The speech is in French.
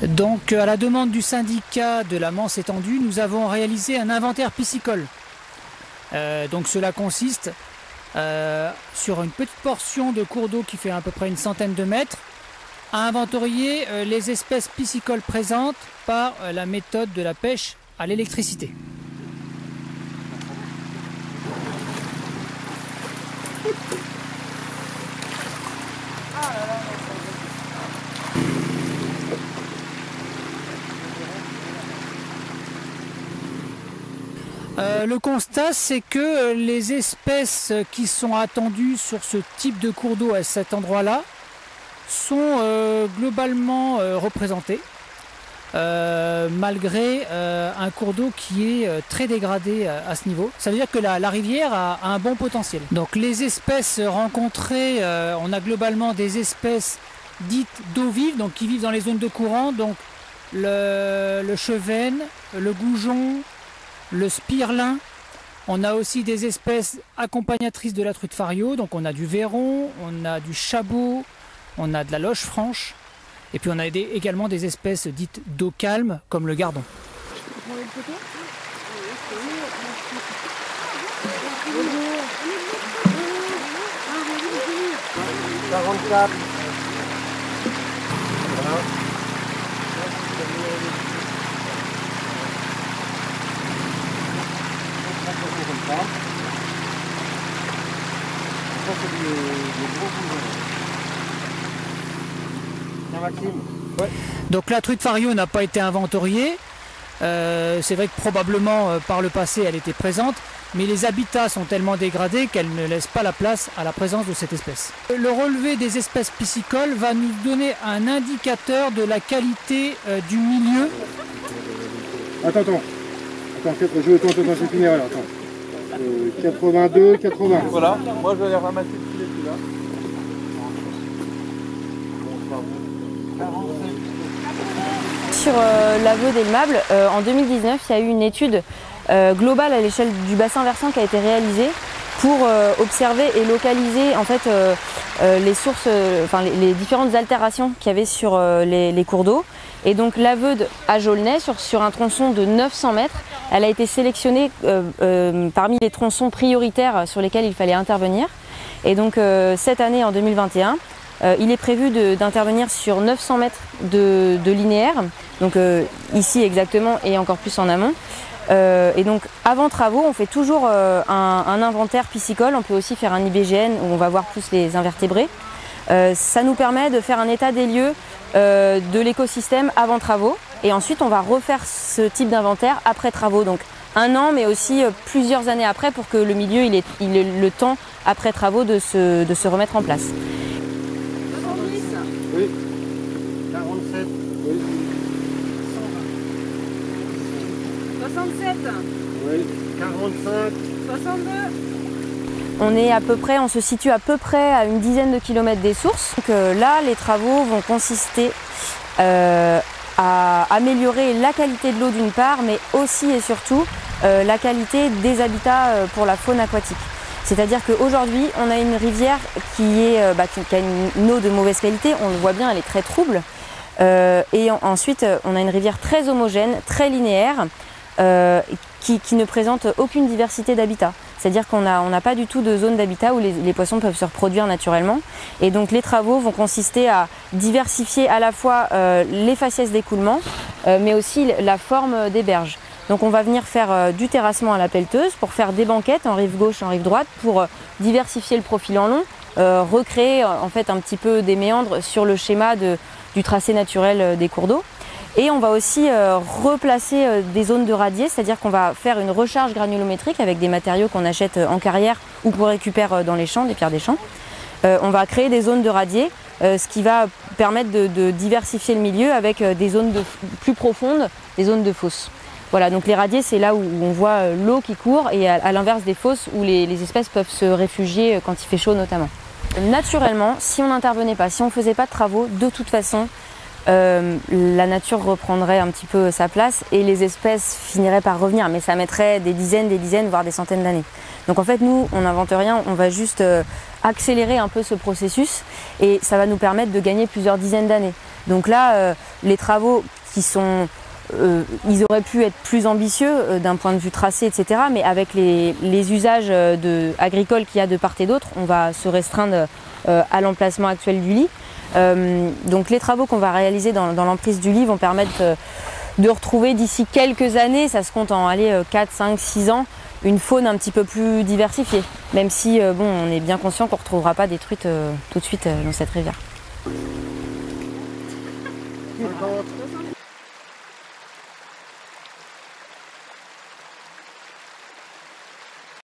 Donc à la demande du syndicat de la Manse étendue, nous avons réalisé un inventaire piscicole. Donc cela consiste sur une petite portion de cours d'eau qui fait à peu près une centaine de mètres, à inventorier les espèces piscicoles présentes par la méthode de la pêche à l'électricité. Le constat, c'est que les espèces qui sont attendues sur ce type de cours d'eau à cet endroit-là sont globalement représentées, malgré un cours d'eau qui est très dégradé à ce niveau. Ça veut dire que la rivière a un bon potentiel. Donc les espèces rencontrées, on a globalement des espèces dites d'eau vive, donc qui vivent dans les zones de courant, donc le chevenne, le goujon, le spirlin. On a aussi des espèces accompagnatrices de la truite fario, donc on a du verron, on a du chabot, on a de la loche franche, et puis on a également des espèces dites d'eau calme, comme le gardon. 44. Voilà. Ça, c'est des gros cousins. Tiens, Maxime. Ouais. Donc la truite fario n'a pas été inventoriée. C'est vrai que probablement par le passé elle était présente, mais les habitats sont tellement dégradés qu'elle ne laisse pas la place à la présence de cette espèce. Le relevé des espèces piscicoles va nous donner un indicateur de la qualité du milieu. Attends, c'est fini, voilà, attends. 82, 80. Voilà, moi je vais aller ramasser celui-là. Sur l'Aveude et le Mable, en 2019, il y a eu une étude globale à l'échelle du bassin versant qui a été réalisée pour observer et localiser en fait les sources, les différentes altérations qu'il y avait sur les cours d'eau. Et donc l'Aveude à Jaulnay, sur un tronçon de 900 mètres, elle a été sélectionnée parmi les tronçons prioritaires sur lesquels il fallait intervenir. Et donc cette année, en 2021, il est prévu d'intervenir sur 900 mètres de linéaire, donc ici exactement et encore plus en amont. Et donc avant travaux, on fait toujours un inventaire piscicole, on peut aussi faire un IBGN où on va voir plus les invertébrés. Ça nous permet de faire un état des lieux de l'écosystème avant travaux, et ensuite on va refaire ce type d'inventaire après travaux, donc un an mais aussi plusieurs années après pour que le milieu il ait le temps après travaux de se remettre en place. Oui. 47. Oui. 67. Oui. 45. 62. On se situe à peu près à une dizaine de kilomètres des sources. Donc là, les travaux vont consister à améliorer la qualité de l'eau d'une part, mais aussi et surtout la qualité des habitats pour la faune aquatique. C'est-à-dire qu'aujourd'hui, on a une rivière qui a une eau de mauvaise qualité, on le voit bien, elle est très trouble. Ensuite, on a une rivière très homogène, très linéaire, qui ne présente aucune diversité d'habitat. C'est-à-dire qu'on n'a pas du tout de zone d'habitat où les poissons peuvent se reproduire naturellement. Et donc les travaux vont consister à diversifier à la fois les faciès d'écoulement, mais aussi la forme des berges. Donc on va venir faire du terrassement à la pelleteuse pour faire des banquettes en rive gauche, en rive droite, pour diversifier le profil en long, recréer en fait un petit peu des méandres sur le schéma du tracé naturel des cours d'eau. Et on va aussi replacer des zones de radier, c'est-à-dire qu'on va faire une recharge granulométrique avec des matériaux qu'on achète en carrière ou qu'on récupère dans les champs, des pierres des champs. On va créer des zones de radier, ce qui va permettre de diversifier le milieu avec des zones plus profondes, des zones de fosses. Voilà, donc les radiers, c'est là où on voit l'eau qui court, et à l'inverse des fosses où les espèces peuvent se réfugier quand il fait chaud notamment. Naturellement, si on n'intervenait pas, si on ne faisait pas de travaux, de toute façon, la nature reprendrait un petit peu sa place et les espèces finiraient par revenir, mais ça mettrait des dizaines, voire des centaines d'années. Donc en fait, nous, on n'invente rien, on va juste accélérer un peu ce processus, et ça va nous permettre de gagner plusieurs dizaines d'années. Donc là, les travaux qui sont... ils auraient pu être plus ambitieux d'un point de vue tracé, etc. Mais avec les usages agricoles qu'il y a de part et d'autre, on va se restreindre à l'emplacement actuel du lit. Donc les travaux qu'on va réaliser dans l'emprise du lit vont permettre de retrouver d'ici quelques années, ça se compte en 4, 5, 6 ans, une faune un petit peu plus diversifiée. Même si bon, on est bien conscient qu'on ne retrouvera pas des truites tout de suite dans cette rivière. 50.